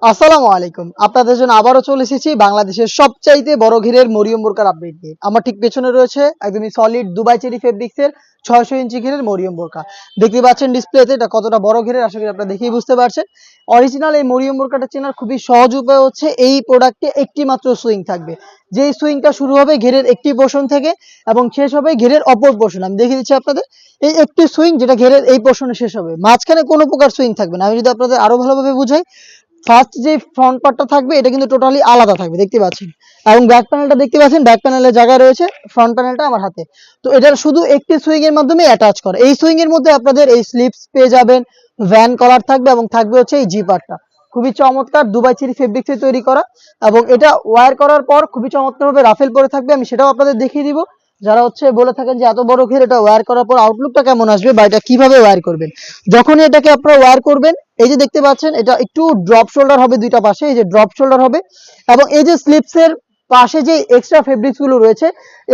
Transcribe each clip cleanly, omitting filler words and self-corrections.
আসসালামু আলাইকুম। আপনাদের জন্য আবারও চলে এসেছি বাংলাদেশের সবচাইতে বড় ঘেরের মরিয়ম বোরকার আপডেট নিয়ে। আমার ঠিক পেছনে রয়েছে একদমই সলিড দুবাই চেরি ফেব্রিক্সের ৬০০ ইঞ্চি ঘেরের মরিয়ম বোরকা। দেখতে পাচ্ছেন ডিসপ্লেতে এটা কতটা বড় ঘেরের, আশা করি আপনারা দেখেই বুঝতে পারছেন। অরিজিনাল এই মরিয়ম বোরকাটা চেনার খুবই সহজ উপায় হচ্ছে এই প্রোডাক্টে একটি মাত্র সুইং থাকবে। যেই সুইংটা শুরু হবে ঘেরের একটি পোর্শন থেকে এবং শেষ হবে ঘেরের অপর পোর্শন। আমি দেখিয়ে দিচ্ছি আপনাদের। এই একটি সুইং যেটা ঘেরের এই পোর্শনে শেষ হবে, মাঝখানে কোনো প্রকার সুইং থাকবে না। আমি যদি আপনাদের আরো ভালোভাবে বুঝাই, ফার্স্ট যে ফ্রন্ট পার্টটা থাকবে এটা কিন্তু টোটালি আলাদা থাকবে, দেখতে পাচ্ছেন। এবং ব্যাক প্যানেলটা দেখতে পাচ্ছেন, ব্যাক প্যানেলের জায়গায় রয়েছে, ফ্রন্ট প্যানেলটা আমার হাতে। তো এটার শুধু একটি সুইং এর মাধ্যমে অ্যাটাচ করে। এই সুইং এর মধ্যে আপনাদের এই স্লিপস পেয়ে যাবেন, ভ্যান কলার থাকবে এবং থাকবে হচ্ছে এই জিপারটা। খুবই চমৎকার দুবাই চেরি ফেব্রিক্সে তৈরি করা। এবং এটা ওয়্যার করার পর খুবই চমৎকারভাবে রাফেল পরে থাকবে, আমি সেটাও আপনাদের দেখিয়ে দিব। যারা হচ্ছে বলে থাকেন যে এত বড় ঘের এটা ওয়্যার করার পর আউটলুকটা কেমন আসবে বা এটা কিভাবে ওয়্যার করবেন, যখনই এটাকে আপনারা ওয়্যার করবেন, এই যে দেখতে পাচ্ছেন এটা একটু ড্রপ শোল্ডার হবে দুইটা পাশে, এই যে ড্রপ শোল্ডার হবে। এবং এই যে স্লিপসের পাশে যে এক্সট্রা ফেব্রিক্স গুলো রয়েছে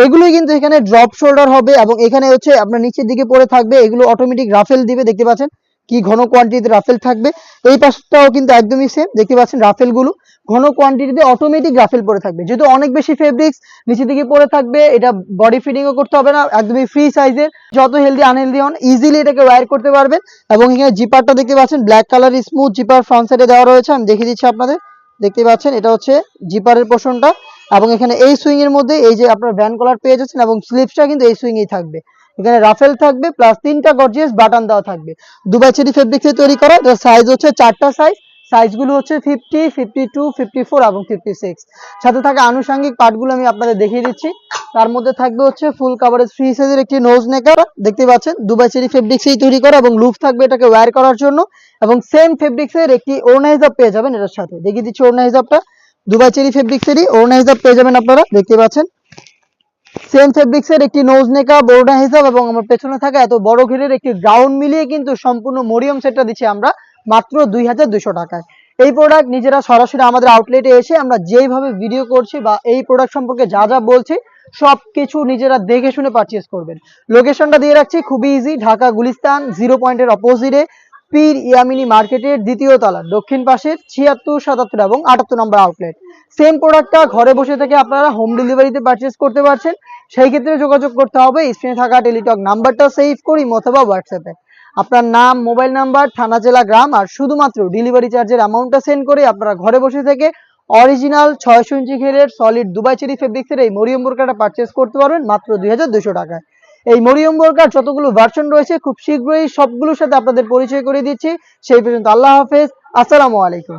এগুলোই কিন্তু এখানে ড্রপ শোল্ডার হবে এবং এখানে হচ্ছে আপনার নিচের দিকে পড়ে থাকবে, এগুলো অটোমেটিক রাফেল দিবে। দেখতে পাচ্ছেন কি ঘন কোয়ান্টিটিতে রাফেল থাকবে। এই পাশটাও কিন্তু একদমই সেম, দেখতে পাচ্ছেন রাফেল গুলো ঘন কোয়ান্টিটিতে অটোমেটিক রাফেল পড়ে থাকবে। যেহেতু অনেক বেশি ফেব্রিক্স নিচের দিকে পড়ে থাকবে, এটা বডি ফিটিংও করতে হবে না, একদমই ফ্রি সাইজের। যত হেলদি আনহেলদি হন ইজিলি এটাকে ওয়্যার করতে পারবেন। এবং এখানে জিপারটা দেখতে পাচ্ছেন black colour smooth zipper front সাইডে দেওয়া রয়েছে, আমি দেখিয়ে দিচ্ছি আপনাদের। দেখতে পাচ্ছেন এটা হচ্ছে জিপারের পোর্শনটা। এবং এখানে এই সুইং এর মধ্যে এই যে আপনার ভ্যান কলার পেয়ে যাচ্ছেন এবং স্লিপসটা কিন্তু এই সুইং এই থাকবে। এখানে রাফেল থাকবে প্লাস 3টা গর্জিয়াস বাটন দেওয়া থাকবে। দুবাই চেরি ফেব্রিক্সে তৈরি করা। এটার সাইজ হচ্ছে 4টা সাইজ। সাইজগুলো হচ্ছে 50, 52, 54 এবং 56। সাথে থাকা আনুষঙ্গিক পার্টগুলো আমি আপনাদের দেখিয়ে দিচ্ছি। তার মধ্যে থাকবে হচ্ছে ফুল কাভারেজ ফ্রি সাইজের একটি নোজ নেকার, দেখতে পাচ্ছেন দুবাই চেরি ফেব্রিক্সেই তৈরি করা এবং লুপ থাকবে এটাকে ওয়্যার করার জন্য। এবং সেম ফেব্রিক্সের একটি ওড়না হিজাব পেয়ে যাবেন এটার সাথে, দেখিয়ে দিচ্ছি ওড়না হিজাবটা। দুবাই চেরি ফেব্রিক্সেরই ওড়না হিজাব পেয়ে যাবেন আপনারা, দেখতে পাচ্ছেন। সেম ফেব্রিক্সের একটি নোজ নেকাব, ওড়না হিজাব এবং আমার পেছনে থাকা এত বড় ঘেরের একটি গাউন মিলিয়ে কিন্তু সম্পূর্ণ মরিয়ম সেটটা দিচ্ছি আমরা মাত্র 2200 টাকায়। এই প্রোডাক্ট নিজেরা সরাসরি আমাদের আউটলেটে এসে আমরা যেইভাবে ভিডিও করছি বা এই প্রোডাক্ট সম্পর্কে যা যা বলছি সবকিছু নিজেরা দেখে শুনে পারচেজ করবেন। লোকেশনটা দিয়ে রাখছি, খুবই ইজি। ঢাকা গুলিস্তান 0 পয়েন্টের অপোজিটে পীর ইয়ামিনী মার্কেটের দ্বিতীয় তলার দক্ষিণ পাশের 76, 77 এবং 78 নম্বর আউটলেট। সেম প্রোডাক্টটা ঘরে বসে থেকে আপনারা হোম ডেলিভারিতে পারচেজ করতে পারছেন। সেই ক্ষেত্রে যোগাযোগ করতে হবে স্ক্রিনে থাকা টেলিটক নাম্বারটা সেভ করি অথবা হোয়াটসঅ্যাপে আপনার নাম, মোবাইল নাম্বার, থানা, জেলা, গ্রাম আর শুধুমাত্র ডেলিভারি চার্জের অ্যামাউন্টটা সেন্ড করে আপনারা ঘরে বসে থেকে অরিজিনাল 600 ইঞ্চি ঘেরের সলিড দুবাই চেরি ফেব্রিক্সের এই মরিয়ম বোরকাটা পারচেজ করতে পারবেন মাত্র 2200 টাকায়। এই মরিয়ম বোরকার যতগুলো ভার্সন রয়েছে খুব শীঘ্রই সবগুলোর সাথে আপনাদের পরিচয় করে দিচ্ছি। সেই পর্যন্ত আল্লাহ হাফেজ, আসসালামু আলাইকুম।